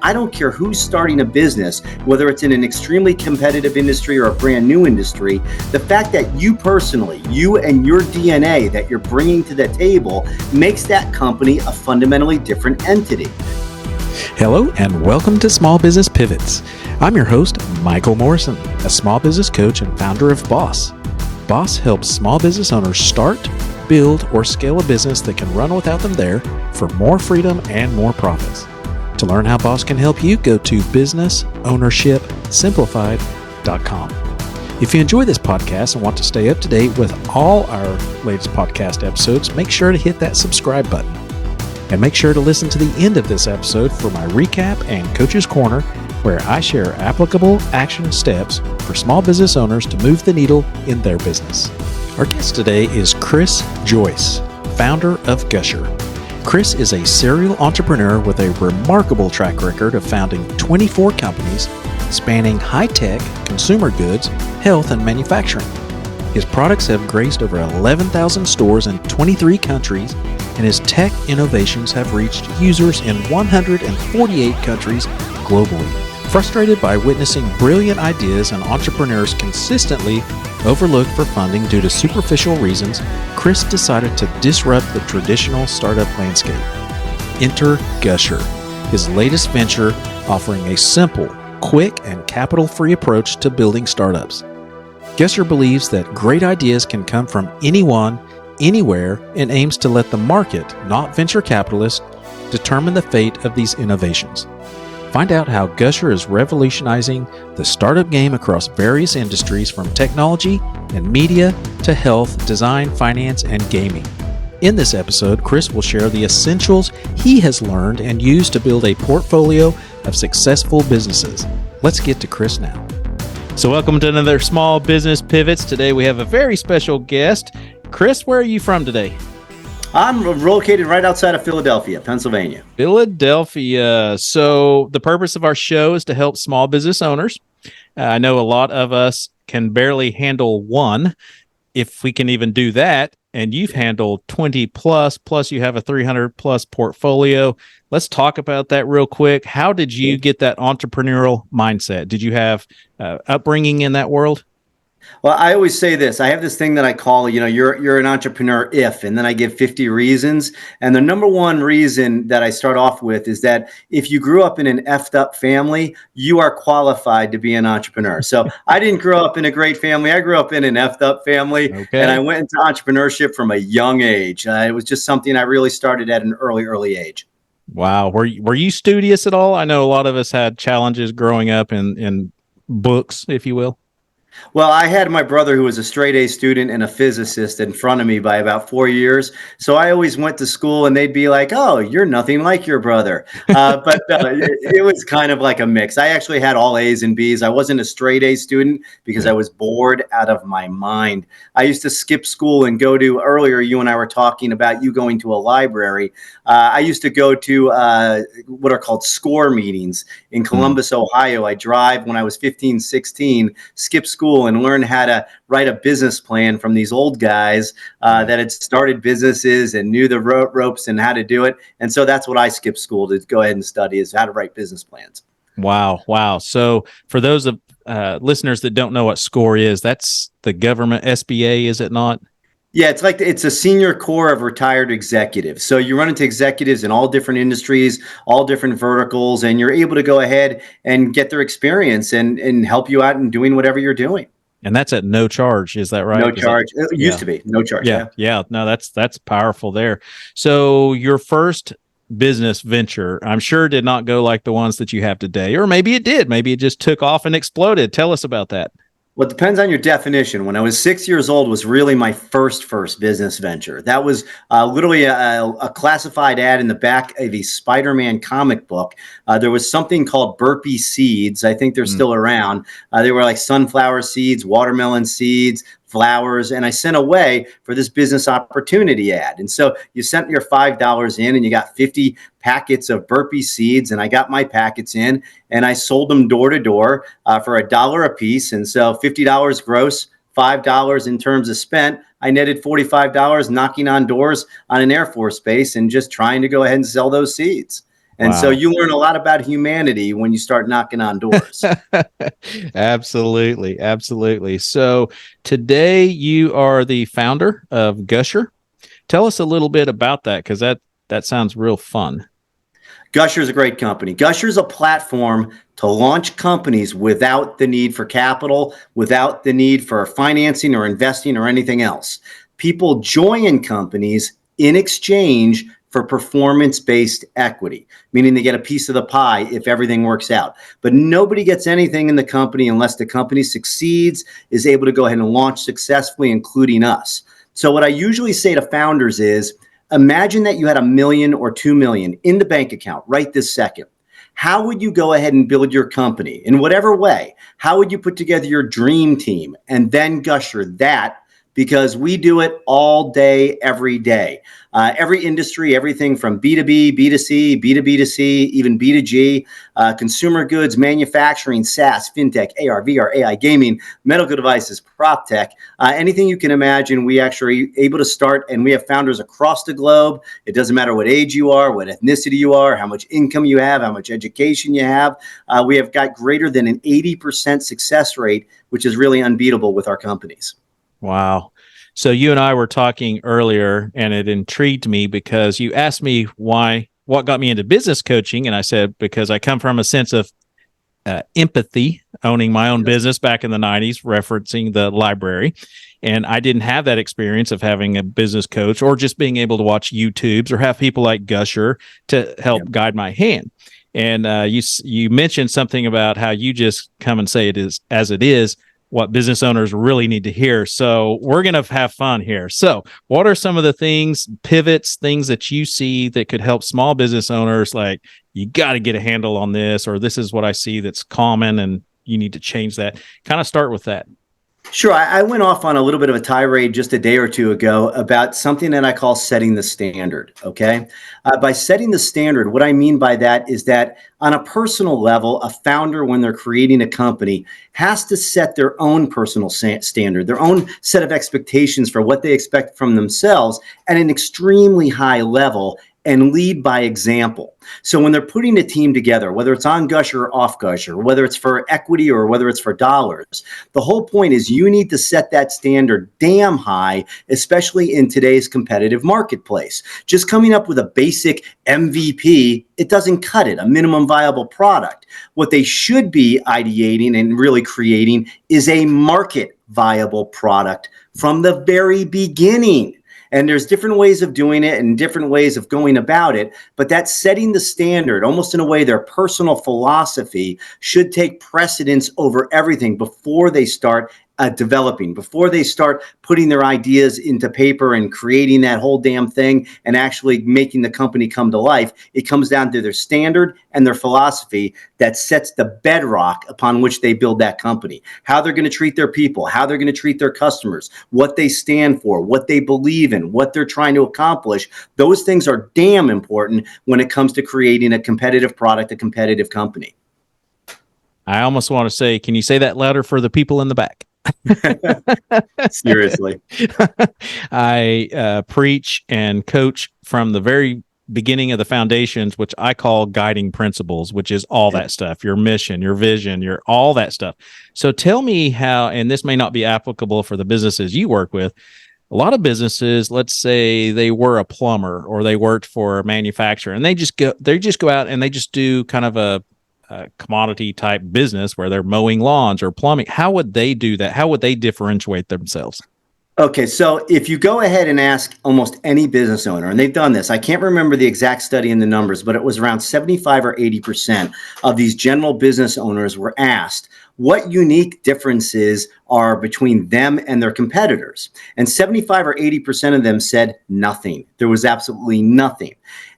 I don't care who's starting a business, whether it's in an extremely competitive industry or a brand new industry, the fact that you personally, you and your DNA that you're bringing to the table makes that company a fundamentally different entity. Hello and welcome to Small Business Pivots. I'm your host, Michael Morrison, a small business coach and founder of Boss. Boss helps small business owners start, build, or scale a business that can run without them there for more freedom and more profits. To learn how Boss can help you, go to businessownershipsimplified.com. If you enjoy this podcast and want to stay up to date with all our latest podcast episodes, make sure to hit that subscribe button. And make sure to listen to the end of this episode for my recap and Coach's Corner, where I share applicable action steps for small business owners to move the needle in their business. Our guest today is Chris Joyce, founder of Gusher. Chris is a serial entrepreneur with a remarkable track record of founding 24 companies spanning high-tech, consumer goods, health, and manufacturing. His products have graced over 11,000 stores in 23 countries, and his tech innovations have reached users in 148 countries globally. Frustrated by witnessing brilliant ideas and entrepreneurs consistently overlooked for funding due to superficial reasons, Chris decided to disrupt the traditional startup landscape. Enter Gusher, his latest venture offering a simple, quick, and capital-free approach to building startups. Gusher believes that great ideas can come from anyone, anywhere, and aims to let the market, not venture capitalists, determine the fate of these innovations. Find out how Gusher is revolutionizing the startup game across various industries from technology and media to health, design, finance, and gaming. In this episode, Chris will share the essentials he has learned and used to build a portfolio of successful businesses. Let's get to Chris now. So welcome to another Small Business Pivots. Today we have a very special guest. Chris, where are you from today? I'm located right outside of Philadelphia, Pennsylvania. Philadelphia. So the purpose of our show is to help small business owners. I know a lot of us can barely handle one, if we can even do that. And you've handled 20 plus you have a 300 plus portfolio. Let's talk about that real quick. How did you get that entrepreneurial mindset? Did you have upbringing in that world? Well, I always say this. I have this thing that I call, you're an entrepreneur if, and then I give 50 reasons. And the number one reason that I start off with is that if you grew up in an effed up family, you are qualified to be an entrepreneur. So I didn't grow up in a great family. I grew up in an effed up family, and I went into entrepreneurship from a young age. It was just something I really started at an early age. Wow. Were you studious at all? I know a lot of us had challenges growing up in books, if you will. Well, I had my brother who was a straight A student and a physicist in front of me by about 4 years. So I always went to school and they'd be like, oh, you're nothing like your brother. But it was kind of like a mix. I actually had all A's and B's. I wasn't a straight A student because I was bored out of my mind. I used to skip school and go to, earlier you and I were talking about you going to a library. I used to go to what are called SCORE meetings in Columbus, Ohio. I drive when I was 15, 16, skip school and learn how to write a business plan from these old guys that had started businesses and knew the ropes and how to do it. And so that's what I skipped school to go ahead and study, is how to write business plans. Wow. So for those of listeners that don't know what SCORE is, that's the government SBA, is it not? Yeah, it's a senior corps of retired executives. So you run into executives in all different industries, all different verticals, and you're able to go ahead and get their experience and help you out in doing whatever you're doing. And that's at no charge, is that right? No charge. It used to be no charge. Yeah. No, that's powerful there. So your first business venture, I'm sure, did not go like the ones that you have today, or maybe it did. Maybe it just took off and exploded. Tell us about that. Well, it depends on your definition. When I was 6 years old was really my first business venture. That was literally a classified ad in the back of a Spider-Man comic book. There was something called burpee seeds. I think they're still around. They were like sunflower seeds, watermelon seeds, flowers, and I sent away for this business opportunity ad. And so you sent your $5 in and you got 50 packets of burpee seeds, and I got my packets in and I sold them door to door for $1 a piece. And so $50 gross, $5 in terms of spent. I netted $45 knocking on doors on an Air Force base and just trying to go ahead and sell those seeds. And so Wow. you learn a lot about humanity when you start knocking on doors. Absolutely. Absolutely. So today you are the founder of Gusher. Tell us a little bit about that, because that sounds real fun. Gusher is a great company. Gusher is a platform to launch companies without the need for capital, without the need for financing or investing or anything else. People join companies in exchange for performance-based equity, meaning they get a piece of the pie if everything works out. But nobody gets anything in the company unless the company succeeds, is able to go ahead and launch successfully, including us. So what I usually say to founders is, imagine that you had $1 million or $2 million in the bank account right this second. How would you go ahead and build your company in whatever way? How would you put together your dream team and then Gusher that? Because we do it all day, every day. Every industry, everything from B2B, B2C, B2B2C, even B2G, consumer goods, manufacturing, SaaS, fintech, AR, VR, AI, gaming, medical devices, prop tech, anything you can imagine, we actually are able to start, and we have founders across the globe. It doesn't matter what age you are, what ethnicity you are, how much income you have, how much education you have. We have got greater than an 80% success rate, which is really unbeatable with our companies. Wow. So you and I were talking earlier, and it intrigued me because you asked me what got me into business coaching. And I said, because I come from a sense of empathy, owning my own business back in the 90s, referencing the library. And I didn't have that experience of having a business coach or just being able to watch YouTubes or have people like Gusher to help guide my hand. And you mentioned something about how you just come and say it is as it is, what business owners really need to hear. So we're going to have fun here. So what are some of the things, pivots, things that you see that could help small business owners, like, you got to get a handle on this, or this is what I see that's common and you need to change that? Kind of start with that. Sure. I went off on a little bit of a tirade just a day or two ago about something that I call setting the standard. Okay. By setting the standard, what I mean by that is that on a personal level, a founder, when they're creating a company, has to set their own personal standard, their own set of expectations for what they expect from themselves at an extremely high level, and lead by example. So when they're putting a team together, whether it's on Gusher or off Gusher, whether it's for equity or whether it's for dollars, the whole point is you need to set that standard damn high, especially in today's competitive marketplace. Just coming up with a basic MVP, it doesn't cut it, a minimum viable product. What they should be ideating and really creating is a market viable product from the very beginning. And there's different ways of doing it and different ways of going about it. But that setting the standard, almost in a way, their personal philosophy should take precedence over everything before they start developing, before they start putting their ideas into paper and creating that whole damn thing and actually making the company come to life. It comes down to their standard and their philosophy that sets the bedrock upon which they build that company. How they're going to treat their people, how they're going to treat their customers, what they stand for, what they believe in, what they're trying to accomplish. Those things are damn important when it comes to creating a competitive product, a competitive company. I almost want to say, can you say that louder for the people in the back? Seriously. I preach and coach from the very beginning of the foundations, which I call guiding principles, which is all that stuff, your mission, your vision, your all that stuff. So tell me how, and this may not be applicable for the businesses you work with. A lot of businesses, let's say they were a plumber or they worked for a manufacturer, and they just go out and they just do kind of a commodity type business where they're mowing lawns or plumbing. How would they do that? How would they differentiate themselves? Okay, so if you go ahead and ask almost any business owner, and they've done this, I can't remember the exact study in the numbers, but it was around 75 or 80% of these general business owners were asked what unique differences are between them and their competitors. And 75 or 80% of them said nothing. There was absolutely nothing.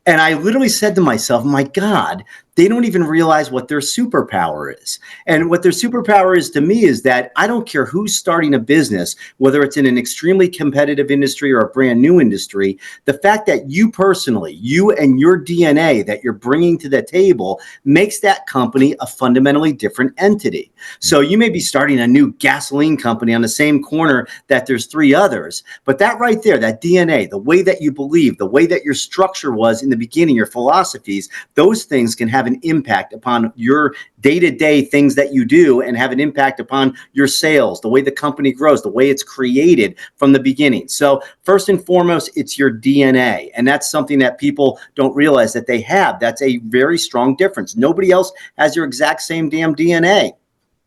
And I literally said to myself, my God, they don't even realize what their superpower is. And what their superpower is to me is that I don't care who's starting a business, whether it's in an extremely competitive industry or a brand new industry, the fact that you personally, you and your DNA that you're bringing to the table makes that company a fundamentally different entity. So you may be starting a new gasoline company on the same corner that there's 3 others, but that right there, that DNA, the way that you believe, the way that your structure was in the beginning, your philosophies, those things can have an impact upon your day-to-day things that you do and have an impact upon your sales, the way the company grows, the way it's created from the beginning. So first and foremost, it's your DNA. And that's something that people don't realize that they have. That's a very strong difference. Nobody else has your exact same damn DNA.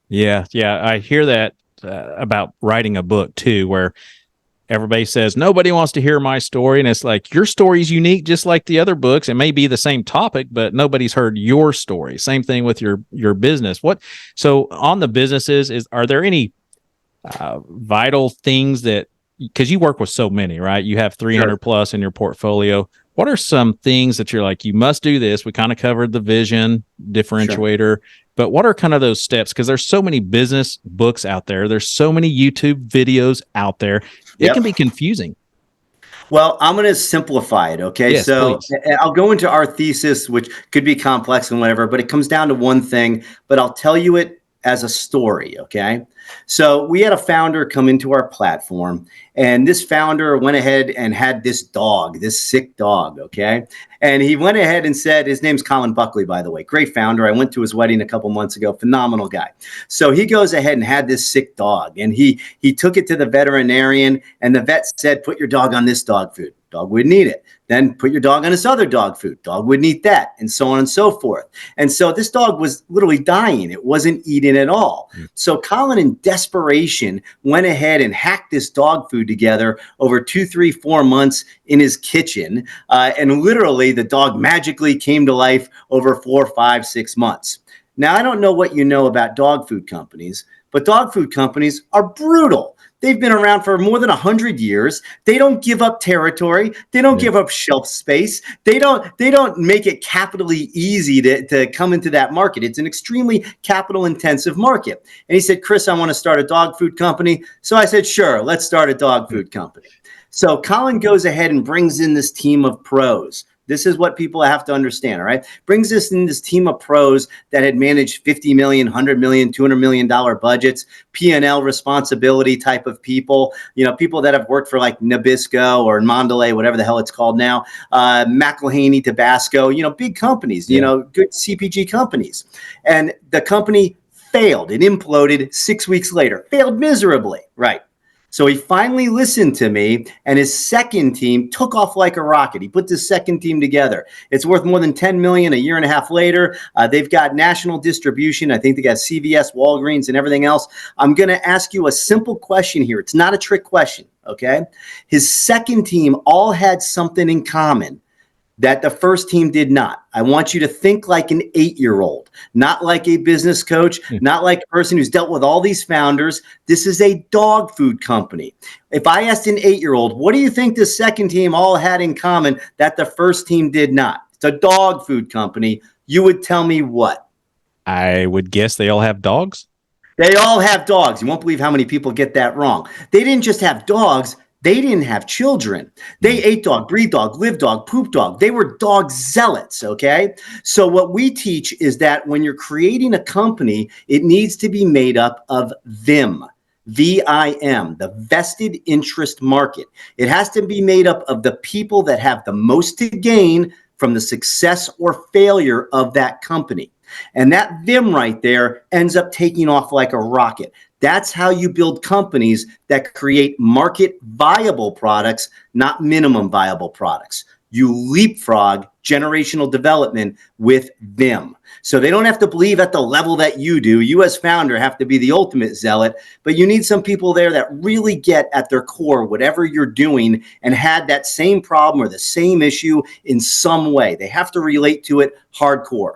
Yeah. I hear that about writing a book too, where everybody says nobody wants to hear my story, and it's like your story is unique, just like the other books. It may be the same topic, but nobody's heard your story. Same thing with your business. So on the businesses, are there any vital things that, because you work with so many, right? You have 300 plus in your portfolio. What are some things that you're like, you must do this? We kind of covered the vision differentiator, but what are kind of those steps? Because there's so many business books out there. There's so many YouTube videos out there. It can be confusing. Well, I'm going to simplify it. Okay. Yes, so please. I'll go into our thesis, which could be complex and whatever, but it comes down to one thing, but I'll tell you it as a story. Okay. So we had a founder come into our platform, and this founder went ahead and had this dog, this sick dog. Okay. And he went ahead and said, his name's Colin Buckley, by the way, great founder. I went to his wedding a couple months ago. Phenomenal guy. So he goes ahead and had this sick dog, and he took it to the veterinarian, and the vet said, put your dog on this dog food. Dog wouldn't eat it. Then put your dog on this other dog food. Dog wouldn't eat that, and so on and so forth. And so this dog was literally dying. It wasn't eating at all. So Colin, in desperation, went ahead and hacked this dog food together over 2, 3, 4 months in his kitchen. And literally the dog magically came to life over 4, 5, 6 months. Now, I don't know what you know about dog food companies, but dog food companies are brutal. They've been around for more than 100 years. They don't give up territory. They don't give up shelf space. They don't make it capitally easy to come into that market. It's an extremely capital intensive market. And he said, Chris, I want to start a dog food company. So I said, sure, let's start a dog food company. So Colin goes ahead and brings in this team of pros. This is what people have to understand, all right? Brings us in this team of pros that had managed $50 million, $100 million, $200 million budgets, P&L responsibility type of people, people that have worked for like Nabisco or Mondelez, whatever the hell it's called now, McElhaney, Tabasco, big companies, good CPG companies. And the company failed. It imploded 6 weeks later, failed miserably, right? So he finally listened to me, and his second team took off like a rocket. He put this second team together. It's worth more than $10 million a year and a half later. They've got national distribution. I think they got CVS, Walgreens, and everything else. I'm going to ask you a simple question here. It's not a trick question, okay? His second team all had something in common that the first team did not. I want you to think like an 8-year-old, not like a business coach, not like a person who's dealt with all these founders. This is a dog food company. If I asked an 8-year-old, what do you think the second team all had in common that the first team did not? It's a dog food company. You would tell me what? I would guess they all have dogs. They all have dogs. You won't believe how many people get that wrong. They didn't just have dogs. They didn't have children. They ate dog, breathed dog, lived dog, pooped dog. They were dog zealots, okay? So what we teach is that when you're creating a company, it needs to be made up of VIM, VIM, the vested interest market. It has to be made up of the people that have the most to gain from the success or failure of that company. And that VIM right there ends up taking off like a rocket. That's how you build companies that create market viable products, not minimum viable products. You leapfrog generational development with VIM. So they don't have to believe at the level that you do. You as founder have to be the ultimate zealot, but you need some people there that really get at their core whatever you're doing and had that same problem or the same issue in some way. They have to relate to it hardcore.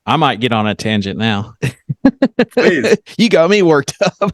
I might get on a tangent now. Please. You got me worked up.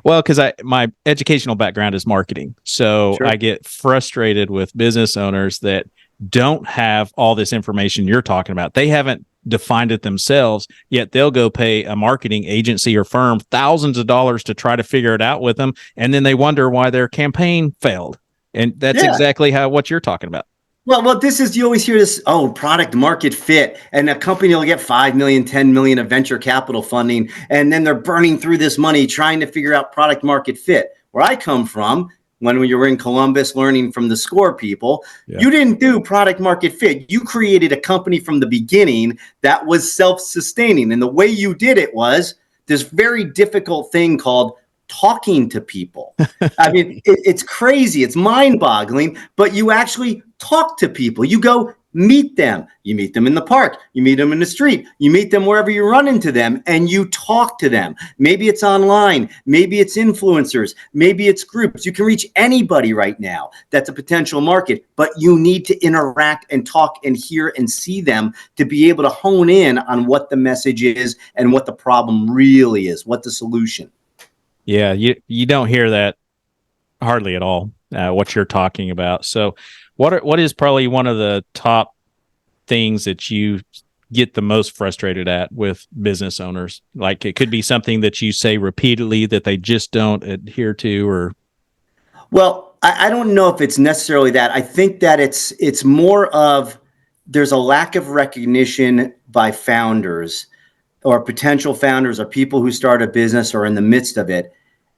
Well, because my educational background is marketing. So I get frustrated with business owners that don't have all this information you're talking about. They haven't defined it themselves, yet they'll go pay a marketing agency or firm thousands of dollars to try to figure it out with them. And then they wonder why their campaign failed. And that's exactly what you're talking about. Well, this is, you always hear this, oh, product market fit, and a company will get 5 million, 10 million of venture capital funding, and then they're burning through this money trying to figure out product market fit. Where I come from, when you were in Columbus learning from the SCORE people, you didn't do product market fit. You created a company from the beginning that was self-sustaining. And the way you did it was this very difficult thing called talking to people. I mean, it's crazy. It's mind-boggling, but you actually talk to people. You go meet them. You meet them in the park. You meet them in the street. You meet them wherever you run into them, and you talk to them. Maybe it's online. Maybe it's influencers. Maybe it's groups. You can reach anybody right now that's a potential market, but you need to interact and talk and hear and see them to be able to hone in on what the message is and what the problem really is, what the solution. Yeah, you don't hear that hardly at all, what you're talking about. So what is probably one of the top things that you get the most frustrated at with business owners? Like, it could be something that you say repeatedly that they just don't adhere to, or... Well, I don't know if it's necessarily that. I think that it's more of, there's a lack of recognition by founders or potential founders or people who start a business or in the midst of it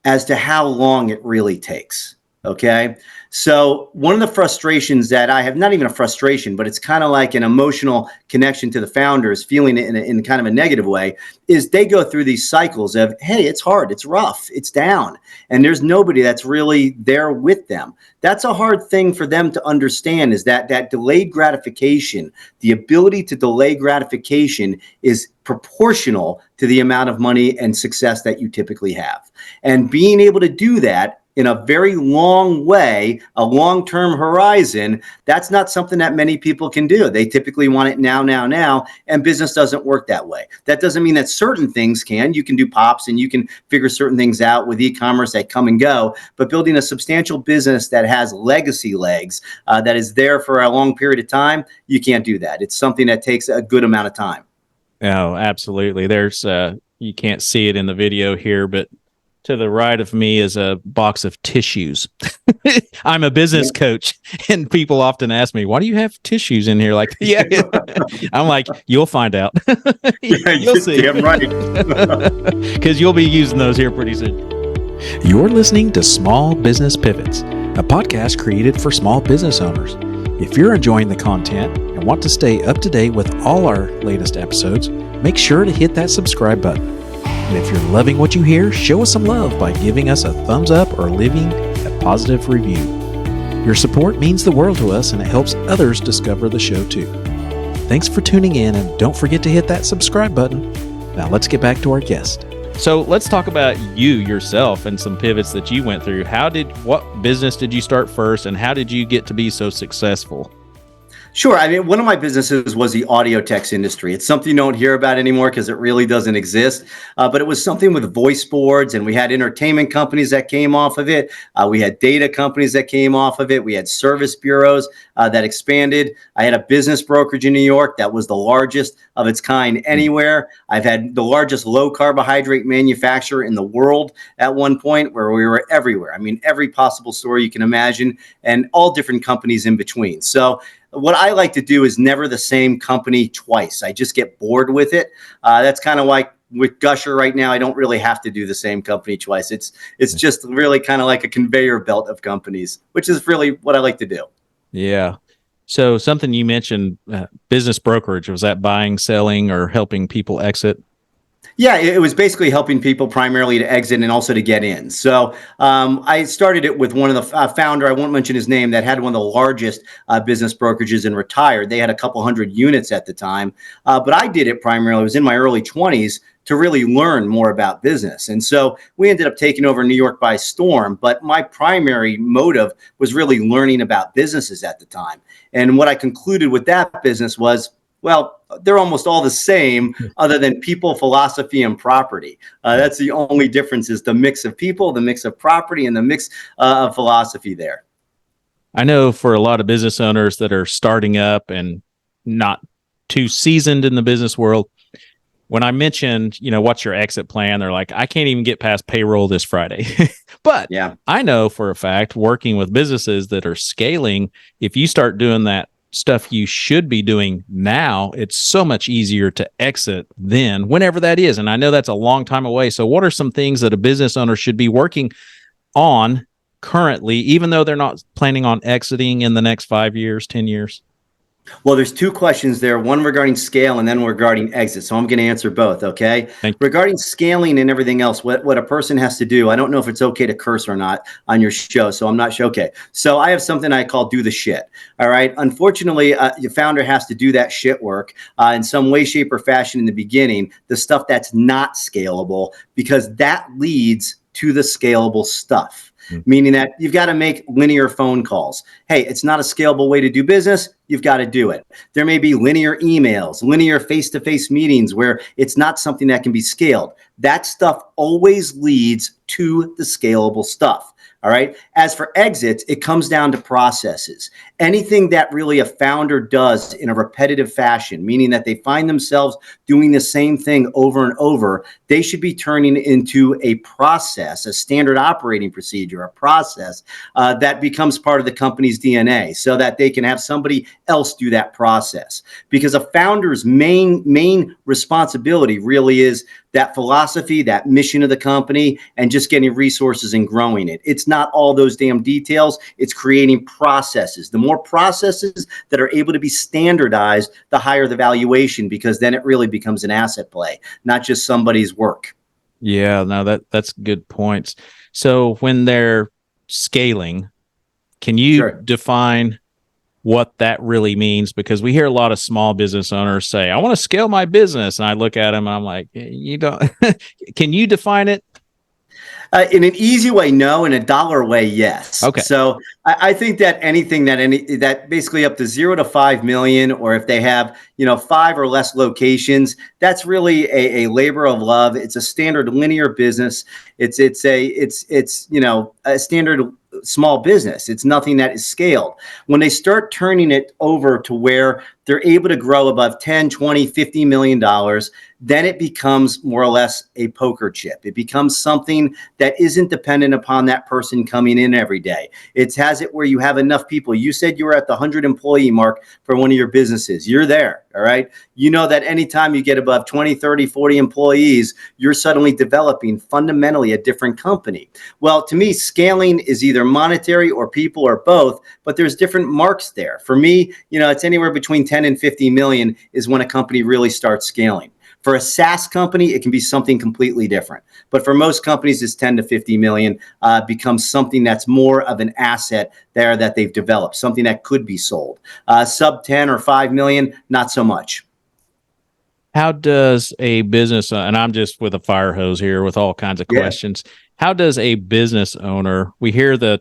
as to how long it really takes. Okay. So one of the frustrations that I have, not even a frustration, but it's kind of like an emotional connection to the founders, feeling it in kind of a negative way, is they go through these cycles of, hey, it's hard, it's rough, it's down, and there's nobody that's really there with them. That's a hard thing for them to understand, is that delayed gratification, the ability to delay gratification, is proportional to the amount of money and success that you typically have. And being able to do that in a very long way, a long-term horizon, that's not something that many people can do. They typically want it now, and business doesn't work that way. That doesn't mean that certain things can. You can do pops and you can figure certain things out with e-commerce that come and go, but building a substantial business that has legacy legs, that is there for a long period of time, you can't do that. It's something that takes a good amount of time. Oh, absolutely. There's, you can't see it in the video here, but to the right of me is a box of tissues. I'm a business coach, and people often ask me, why do you have tissues in here? Like, yeah, I'm like, you'll find out. You'll see. Damn right. Because you'll be using those here pretty soon. You're listening to Small Business Pivots, a podcast created for small business owners. If you're enjoying the content and want to stay up to date with all our latest episodes, make sure to hit that subscribe button. And if you're loving what you hear, show us some love by giving us a thumbs up or leaving a positive review. Your support means the world to us, and it helps others discover the show too. Thanks for tuning in, and don't forget to hit that subscribe button. Now let's get back to our guest. So let's talk about you yourself and some pivots that you went through. What business did you start first, and how did you get to be so successful? Sure. I mean, one of my businesses was the audio text industry. It's something you don't hear about anymore because it really doesn't exist. But it was something with voice boards, and we had entertainment companies that came off of it. We had data companies that came off of it. We had service bureaus that expanded. I had a business brokerage in New York that was the largest of its kind anywhere. I've had the largest low carbohydrate manufacturer in the world at one point, where we were everywhere. I mean, every possible store you can imagine, and all different companies in between. So what I like to do is never the same company twice. I just get bored with it. That's kind of like with Gusher right now. I don't really have to do the same company twice. It's just really kind of like a conveyor belt of companies, which is really what I like to do. Yeah. So something you mentioned, business brokerage, was that buying, selling, or helping people exit? Yeah, it was basically helping people primarily to exit and also to get in. So I started it with one of the founder, I won't mention his name, that had one of the largest business brokerages and retired. They had a couple hundred units at the time. But I did it primarily, I was in my early 20s, to really learn more about business. And so we ended up taking over New York by storm. But my primary motive was really learning about businesses at the time. And what I concluded with that business was, well, they're almost all the same, other than people, philosophy, and property. That's the only difference, is the mix of people, the mix of property, and the mix of philosophy there. I know for a lot of business owners that are starting up and not too seasoned in the business world, when I mentioned, what's your exit plan, they're like, I can't even get past payroll this Friday. But yeah, I know for a fact, working with businesses that are scaling, if you start doing that stuff you should be doing now, it's so much easier to exit then, whenever that is. And I know that's a long time away. So what are some things that a business owner should be working on currently, even though they're not planning on exiting in the next 5 years, 10 years? Well, there's two questions there, one regarding scale and then regarding exit. So I'm going to answer both, okay? Regarding scaling and everything else, what a person has to do, I don't know if it's okay to curse or not on your show, so I'm not sure. Okay, so I have something I call do the shit, all right? Unfortunately, your founder has to do that shit work in some way, shape, or fashion in the beginning, the stuff that's not scalable, because that leads to the scalable stuff. Meaning that you've got to make linear phone calls. Hey, it's not a scalable way to do business. You've got to do it. There may be linear emails, linear face-to-face meetings where it's not something that can be scaled. That stuff always leads to the scalable stuff. All right. As for exits, it comes down to processes. Anything that really a founder does in a repetitive fashion, meaning that they find themselves doing the same thing over and over, they should be turning into a process, a standard operating procedure, a process that becomes part of the company's DNA so that they can have somebody else do that process. Because a founder's main responsibility really is that philosophy, that mission of the company, and just getting resources and growing it. It's not all those damn details. It's creating processes. The more processes that are able to be standardized, the higher the valuation, because then it really becomes an asset play, not just somebody's work. Yeah, no, that's good points. So when they're scaling, can you define what that really means? Because we hear a lot of small business owners say, I want to scale my business. And I look at them and I'm like, you don't, can you define it? In an easy way, no. In a dollar way, yes. Okay. So I think that anything that basically up to 0 to 5 million, or if they have 5 or less locations, that's really a labor of love. It's a standard linear business. It's a standard small business. It's nothing that is scaled. When they start turning it over to where they're able to grow above 10, 20, $50 million, then it becomes more or less a poker chip. It becomes something that isn't dependent upon that person coming in every day. It has it where you have enough people. You said you were at the 100 employee mark for one of your businesses. You're there. All right. You know that anytime you get above 20, 30, 40 employees, you're suddenly developing fundamentally a different company. Well, to me, scaling is either monetary or people or both, but there's different marks there. For me, it's anywhere between 10 and 50 million is when a company really starts scaling. For a SaaS company, it can be something completely different. But for most companies, it's 10 to 50 million becomes something that's more of an asset there that they've developed, something that could be sold. Sub 10 or 5 million, not so much. How does a business, and I'm just with a fire hose here with all kinds of questions. How does a business owner, we hear the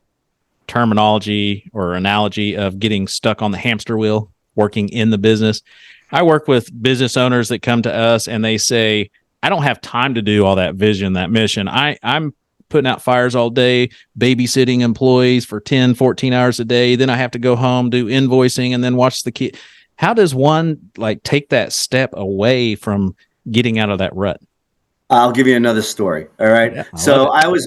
terminology or analogy of getting stuck on the hamster wheel, working in the business. I work with business owners that come to us and they say, I don't have time to do all that vision, that mission. I'm putting out fires all day, babysitting employees for 10, 14 hours a day. Then I have to go home, do invoicing, and then watch the kid. How does one take that step away from getting out of that rut? I'll give you another story. All right. Yeah, so I was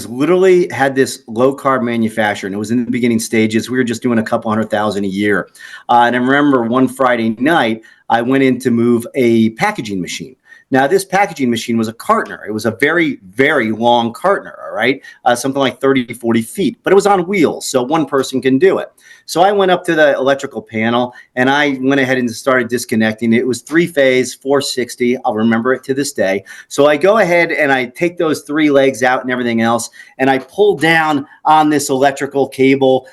literally had this low carb manufacturer, and it was in the beginning stages. We were just doing a couple 100,000 a year. And I remember one Friday night, I went in to move a packaging machine. Now, this packaging machine was a cartoner. It was a very, very long cartoner, all right? Something like 30, 40 feet, but it was on wheels, so one person can do it. So I went up to the electrical panel, and I went ahead and started disconnecting. It was 3-phase, 460. I'll remember it to this day. So I go ahead and I take those 3 legs out and everything else, and I pull down on this electrical cable,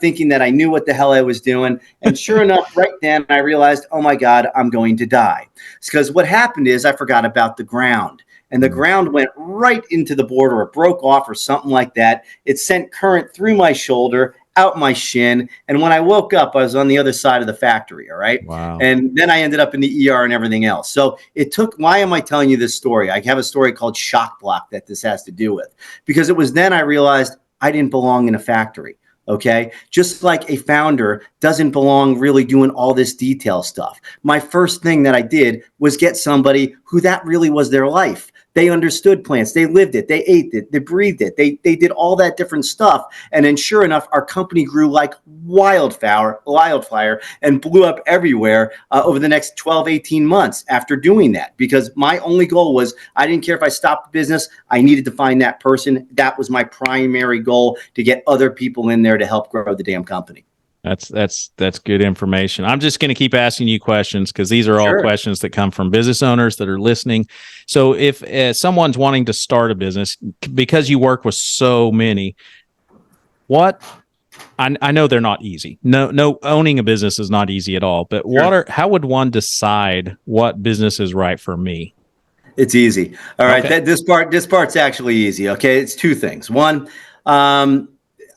thinking that I knew what the hell I was doing. And sure enough, right then, I realized, oh my God, I'm going to die. It's because what happened is I forgot about the ground. And the ground went right into the board, or it broke off or something like that. It sent current through my shoulder, out my shin. And when I woke up, I was on the other side of the factory. All right. Wow. And then I ended up in the ER and everything else. So it took, why am I telling you this story? I have a story called Shock Block that this has to do with, because it was then I realized I didn't belong in a factory. Okay. Just like a founder doesn't belong really doing all this detail stuff. My first thing that I did was get somebody who that really was their life. They understood plants. They lived it. They ate it. They breathed it. They did all that different stuff. And then sure enough, our company grew like wildfire and blew up everywhere over the next 12, 18 months after doing that. Because my only goal was, I didn't care if I stopped the business. I needed to find that person. That was my primary goal, to get other people in there to help grow the damn company. That's good information. I'm just going to keep asking you questions, because these are all questions that come from business owners that are listening. So if someone's wanting to start a business, because you work with so many, I know they're not easy. No, owning a business is not easy at all. But how would one decide what business is right for me? It's easy. All right. Okay. This part's actually easy. Okay. It's two things. One,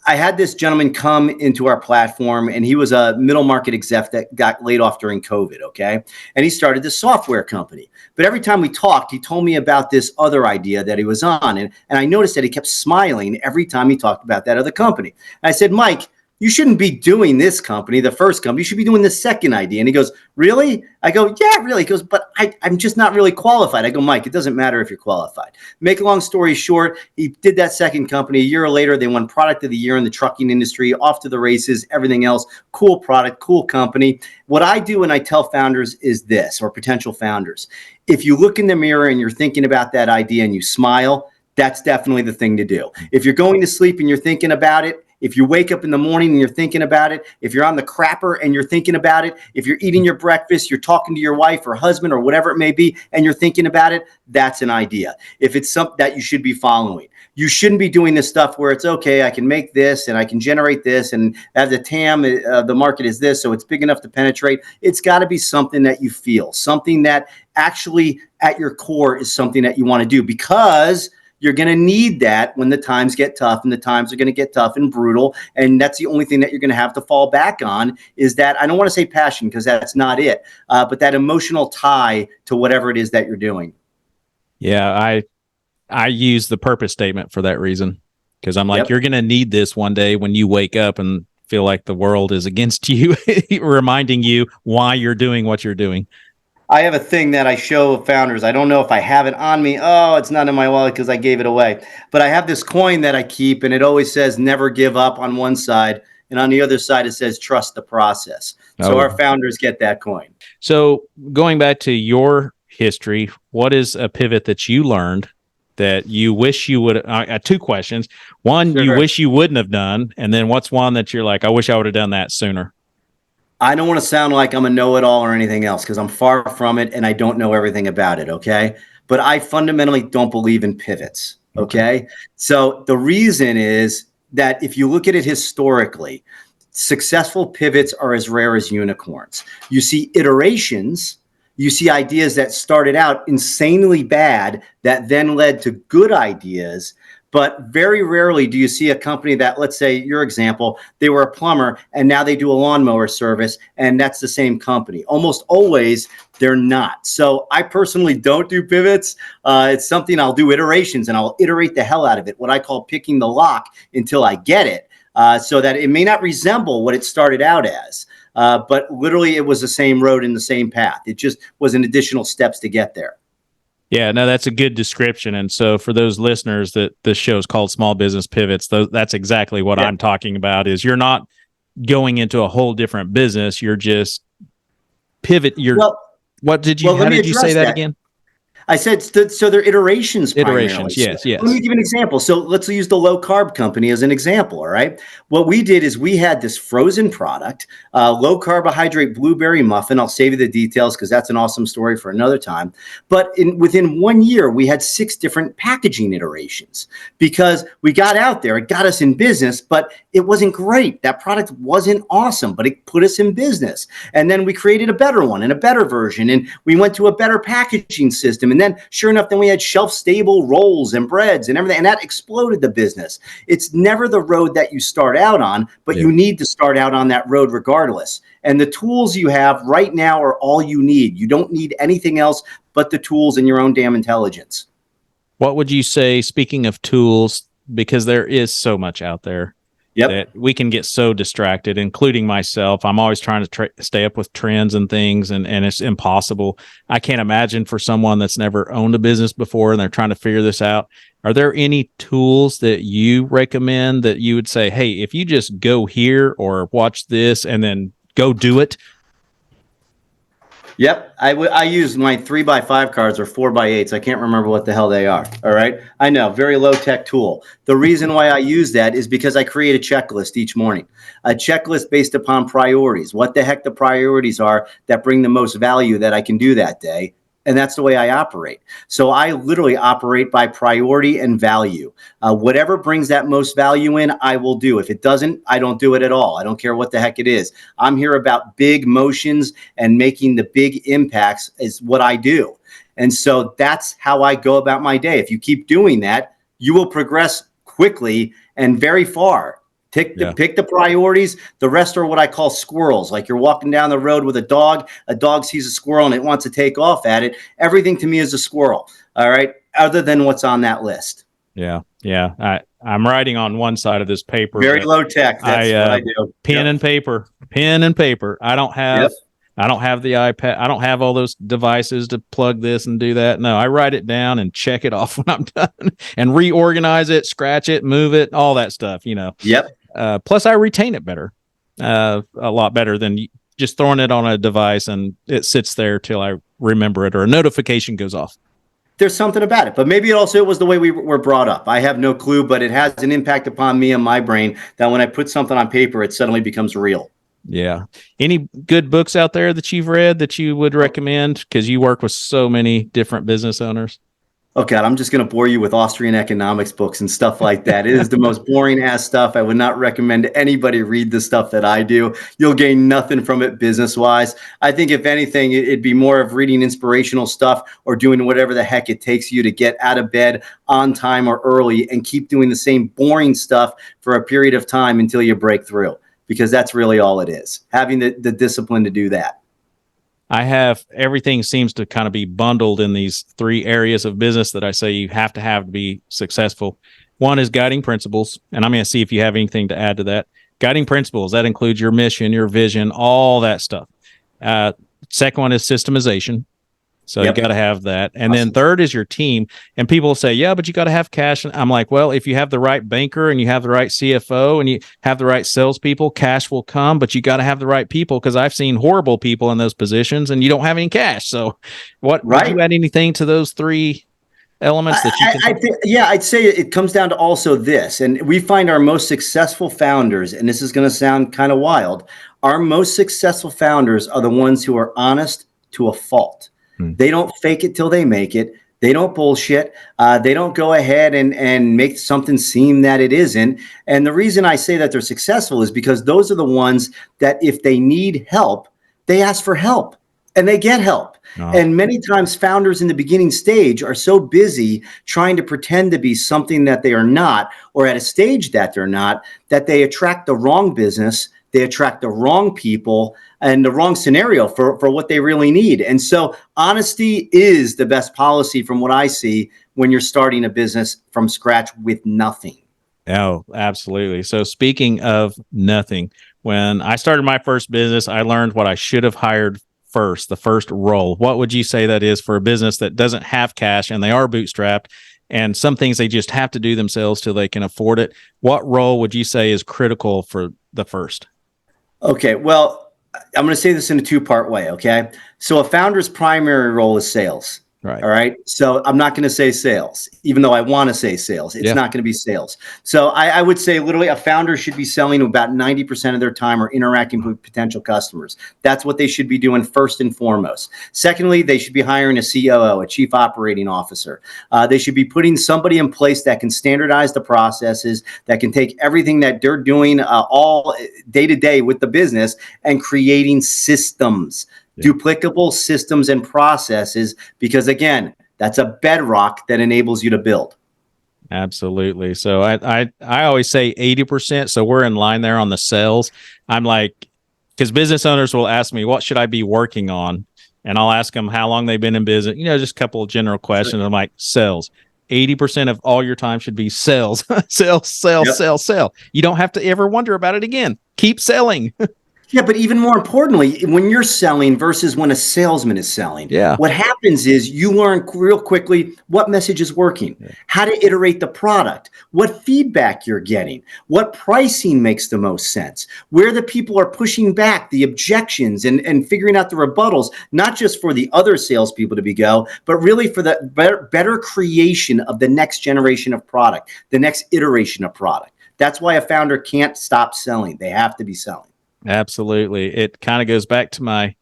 I had this gentleman come into our platform, and he was a middle market exec that got laid off during COVID. Okay. And he started this software company. But every time we talked, he told me about this other idea that he was on. And I noticed that he kept smiling every time he talked about that other company. And I said, Mike, you shouldn't be doing this company, the first company. You should be doing the second idea. And he goes, really? I go, yeah, really. He goes, but I'm just not really qualified. I go, Mike, it doesn't matter if you're qualified. Make a long story short, he did that second company. A year later, they won product of the year in the trucking industry, off to the races, everything else. Cool product, cool company. What I do when I tell founders is this, or potential founders, if you look in the mirror and you're thinking about that idea and you smile, that's definitely the thing to do. If you're going to sleep and you're thinking about it, if you wake up in the morning and you're thinking about it, if you're on the crapper and you're thinking about it, if you're eating your breakfast, you're talking to your wife or husband or whatever it may be, and you're thinking about it, that's an idea. If it's something that you should be following, you shouldn't be doing this stuff where it's okay, I can make this and I can generate this, and as the TAM, the market is this, so it's big enough to penetrate. It's got to be something that you feel, something that actually at your core is something that you want to do, because you're going to need that when the times get tough, and the times are going to get tough and brutal. And that's the only thing that you're going to have to fall back on, is that, I don't want to say passion, because that's not it, but that emotional tie to whatever it is that you're doing. Yeah, I use the purpose statement for that reason, because I'm like, you're going to need this one day when you wake up and feel like the world is against you, reminding you why you're doing what you're doing. I have a thing that I show founders. I don't know if I have it on me. Oh, it's not in my wallet because I gave it away. But I have this coin that I keep, and it always says never give up on one side. And on the other side, it says trust the process. So our founders get that coin. So going back to your history, what is a pivot that you learned that you wish you would? Two questions. One, you wish you wouldn't have done. And then what's one that you're like, I wish I would have done that sooner? I don't want to sound like I'm a know-it-all or anything else, because I'm far from it and I don't know everything about it, okay? But I fundamentally don't believe in pivots, okay? So the reason is that if you look at it historically, successful pivots are as rare as unicorns. You see iterations, you see ideas that started out insanely bad that then led to good ideas. But very rarely do you see a company that, let's say your example, they were a plumber and now they do a lawnmower service, and that's the same company. Almost always they're not. So I personally don't do pivots. It's something I'll do iterations, and I'll iterate the hell out of it, what I call picking the lock until I get it, so that it may not resemble what it started out as. But literally it was the same road and the same path. It just was an additional steps to get there. Yeah, no, that's a good description. And so for those listeners, that this show is called Small Business Pivots, that's exactly what I'm talking about. Is you're not going into a whole different business. You're just pivot. How did you say that again? I said, so they're iterations. Iterations, yes. Let me give you an example. So let's use the low carb company as an example, all right? What we did is we had this frozen product, low carbohydrate blueberry muffin. I'll save you the details because that's an awesome story for another time. But within 1 year, we had 6 different packaging iterations because we got out there. It got us in business, but it wasn't great. That product wasn't awesome, but it put us in business. And then we created a better one and a better version, and we went to a better packaging system. And then sure enough, then we had shelf-stable rolls and breads and everything, and that exploded the business. It's never the road that you start out on, but you need to start out on that road regardless. And the tools you have right now are all you need. You don't need anything else but the tools and your own damn intelligence. What would you say, speaking of tools, because there is so much out there, Yep. that we can get so distracted, including myself. I'm always trying to stay up with trends and things, and it's impossible. I can't imagine for someone that's never owned a business before and they're trying to figure this out. Are there any tools that you recommend that you would say, hey, if you just go here or watch this and then go do it? Yep. I use my 3x5 cards or 4x8s. I can't remember what the hell they are. All right. I know, very low tech tool. The reason why I use that is because I create a checklist each morning, a checklist based upon priorities, what the heck the priorities are that bring the most value that I can do that day. And that's the way I operate. So I literally operate by priority and value. Whatever brings that most value in, I will do. If it doesn't, I don't do it at all. I don't care what the heck it is. I'm here about big motions, and making the big impacts is what I do. And so that's how I go about my day. If you keep doing that, you will progress quickly and very far. Pick the priorities. The rest are what I call squirrels. Like you're walking down the road with a dog sees a squirrel and it wants to take off at it. Everything to me is a squirrel. All right. Other than what's on that list. Yeah. Yeah. I'm writing on one side of this paper. Very low tech. That's what I do. Pen and paper. I don't have the iPad. I don't have all those devices to plug this and do that. No, I write it down and check it off when I'm done and reorganize it, scratch it, move it, all that stuff, Yep. Plus, I retain it better, a lot better than just throwing it on a device and it sits there till I remember it or a notification goes off. There's something about it, but maybe it was the way we were brought up. I have no clue, but it has an impact upon me and my brain that when I put something on paper, it suddenly becomes real. Yeah. Any good books out there that you've read that you would recommend? Because you work with so many different business owners. Oh God, I'm just going to bore you with Austrian economics books and stuff like that. It is the most boring ass stuff. I would not recommend anybody read the stuff that I do. You'll gain nothing from it business wise. I think if anything, it'd be more of reading inspirational stuff or doing whatever the heck it takes you to get out of bed on time or early and keep doing the same boring stuff for a period of time until you break through, because that's really all it is. Having the discipline to do that. I have everything seems to kind of be bundled in these three areas of business that I say you have to be successful. One is guiding principles, and I'm going to see if you have anything to add to that. Guiding principles, that includes your mission, your vision, all that stuff. Second one is systemization. So you got to have that. And then third is your team. And people say, yeah, but you got to have cash. And I'm like, well, if you have the right banker and you have the right CFO and you have the right salespeople, cash will come, but you got to have the right people, because I've seen horrible people in those positions and you don't have any cash. So would you add anything to those three elements that you can? I'd say it comes down to also this, and we find our most successful founders, and this is going to sound kind of wild, our most successful founders are the ones who are honest to a fault. They don't fake it till they make it. They don't bullshit. They don't go ahead and make something seem that it isn't. And the reason I say that they're successful is because those are the ones that if they need help, they ask for help and they get help. Oh. And many times founders in the beginning stage are so busy trying to pretend to be something that they are not, or at a stage that they're not, that they attract the wrong business. They attract the wrong people and the wrong scenario for what they really need. And so honesty is the best policy from what I see when you're starting a business from scratch with nothing. Oh, absolutely. So speaking of nothing, when I started my first business, I learned what I should have hired first, the first role. What would you say that is for a business that doesn't have cash and they are bootstrapped, and some things they just have to do themselves till they can afford it? What role would you say is critical for the first? Okay, well, I'm going to say this in a two-part way, okay? So a founder's primary role is sales. Right. All right. So I'm not going to say sales, even though I want to say sales. It's not going to be sales. So I would say literally a founder should be selling about 90% of their time or interacting with potential customers. That's what they should be doing first and foremost. Secondly, they should be hiring a COO, a chief operating officer. They should be putting somebody in place that can standardize the processes, that can take everything that they're doing all day to day with the business and creating systems. Duplicable systems and processes, because again, that's a bedrock that enables you to build. Absolutely. So I always say 80%. So we're in line there on the sales. I'm like, because business owners will ask me, what should I be working on? And I'll ask them how long they've been in business, just a couple of general questions. I'm like, sales. 80% of all your time should be sales, sell. You don't have to ever wonder about it again. Keep selling. Yeah, but even more importantly, when you're selling versus when a salesman is selling, what happens is you learn real quickly what message is working, how to iterate the product, what feedback you're getting, what pricing makes the most sense, where the people are pushing back, the objections, and figuring out the rebuttals, not just for the other salespeople to go, but really for the better creation of the next generation of product, the next iteration of product. That's why a founder can't stop selling. They have to be selling. Absolutely. It kind of goes back to my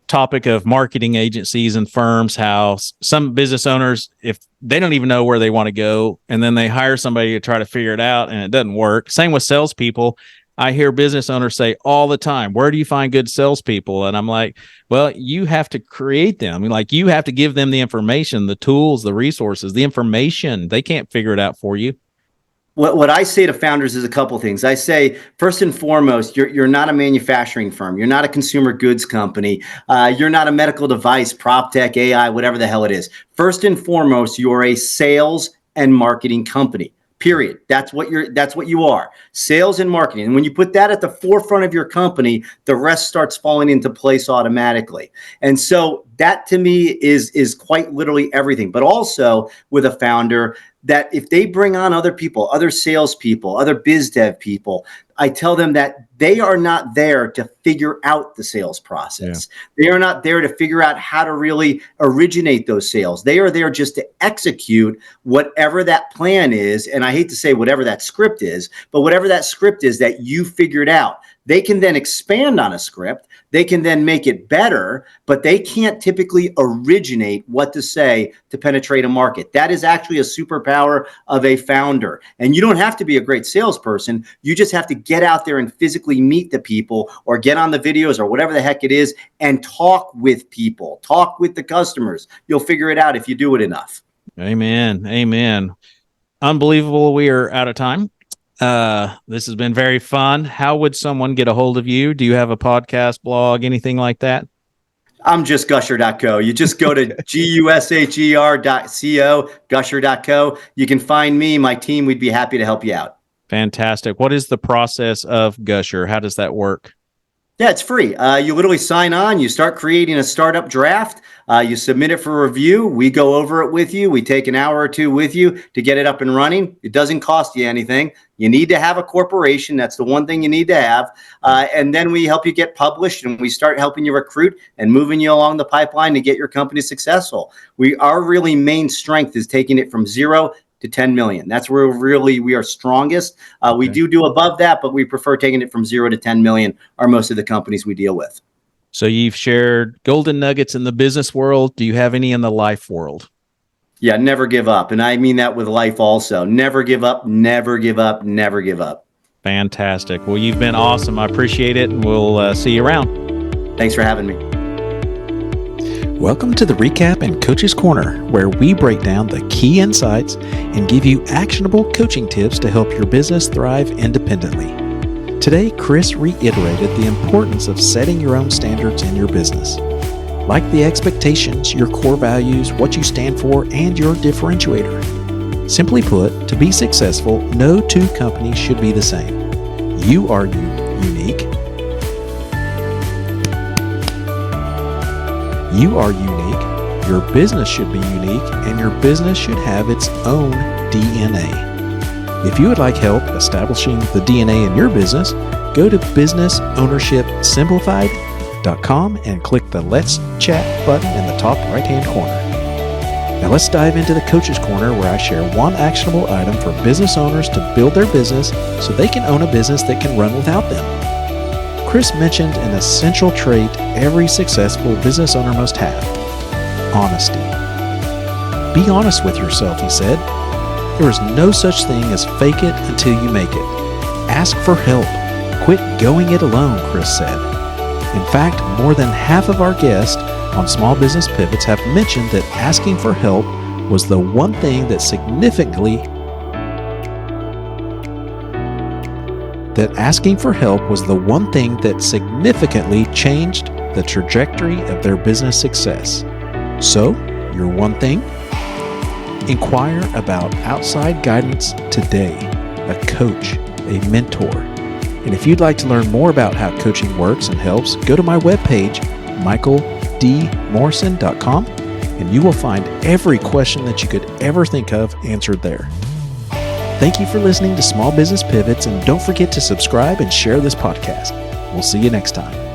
topic of marketing agencies and firms, how some business owners, if they don't even know where they want to go, and then they hire somebody to try to figure it out and it doesn't work. Same with salespeople. I hear business owners say all the time, where do you find good salespeople? And I'm like, well, you have to create them. I mean, like, you have to give them the information, the tools, the resources, the information. They can't figure it out for you. What I say to founders is a couple things. I say, first and foremost, you're not a manufacturing firm. You're not a consumer goods company. You're not a medical device, prop tech, AI, whatever the hell it is. First and foremost, you're a sales and marketing company. Period. That's what you are. Sales and marketing. And when you put that at the forefront of your company, the rest starts falling into place automatically. And so that to me is quite literally everything. But also with a founder, that if they bring on other people, other salespeople, other biz dev people, I tell them that they are not there to figure out the sales process. Yeah. They are not there to figure out how to really originate those sales. They are there just to execute whatever that plan is. And I hate to say whatever that script is, but whatever that script is that you figured out. They can then expand on a script. They can then make it better, but they can't typically originate what to say to penetrate a market. That is actually a superpower of a founder. And you don't have to be a great salesperson. You just have to get out there and physically meet the people, or get on the videos or whatever the heck it is and talk with people, talk with the customers. You'll figure it out if you do it enough. Amen. Amen. Unbelievable. We are out of time. This has been very fun. How would someone get a hold of you? Do you have a podcast, blog, anything like that? I'm just Gusher.co. You just go to gusher.co, Gusher.co. You can find me, my team. We'd be happy to help you out. Fantastic. What is the process of Gusher? How does that work? Yeah, it's free. You literally sign on. You start creating a startup draft. You submit it for review. We go over it with you. We take an hour or two with you to get it up and running. It doesn't cost you anything. You need to have a corporation. That's the one thing you need to have. And then we help you get published, and we start helping you recruit and moving you along the pipeline to get your company successful. Our really main strength is taking it from 0 to 10 million. That's where we are strongest. We do above that, but we prefer taking it from 0 to 10 million are most of the companies we deal with. So you've shared golden nuggets in the business world. Do you have any in the life world? Yeah, never give up. And I mean that with life also. Never give up, never give up, never give up. Fantastic. Well, you've been awesome. I appreciate it. And we'll see you around. Thanks for having me. Welcome to the Recap and Coach's Corner, where we break down the key insights and give you actionable coaching tips to help your business thrive independently. Today, Chris reiterated the importance of setting your own standards in your business. Like the expectations, your core values, what you stand for, and your differentiator. Simply put, to be successful, no two companies should be the same. You are unique. You are unique, your business should be unique, and your business should have its own DNA. If you would like help establishing the DNA in your business, go to businessownershipsimplified.com and click the Let's Chat button in the top right-hand corner. Now let's dive into the Coach's Corner, where I share one actionable item for business owners to build their business so they can own a business that can run without them. Chris mentioned an essential trait every successful business owner must have: honesty. Be honest with yourself, he said. There is no such thing as fake it until you make it. Ask for help. Quit going it alone, Chris said. In fact, more than half of our guests on Small Business Pivots have mentioned that asking for help was the one thing that significantly changed the trajectory of their business success. So, your one thing? Inquire about outside guidance today, a coach, a mentor. And if you'd like to learn more about how coaching works and helps, go to my webpage, michaeldmorrison.com, and you will find every question that you could ever think of answered there. Thank you for listening to Small Business Pivots, and don't forget to subscribe and share this podcast. We'll see you next time.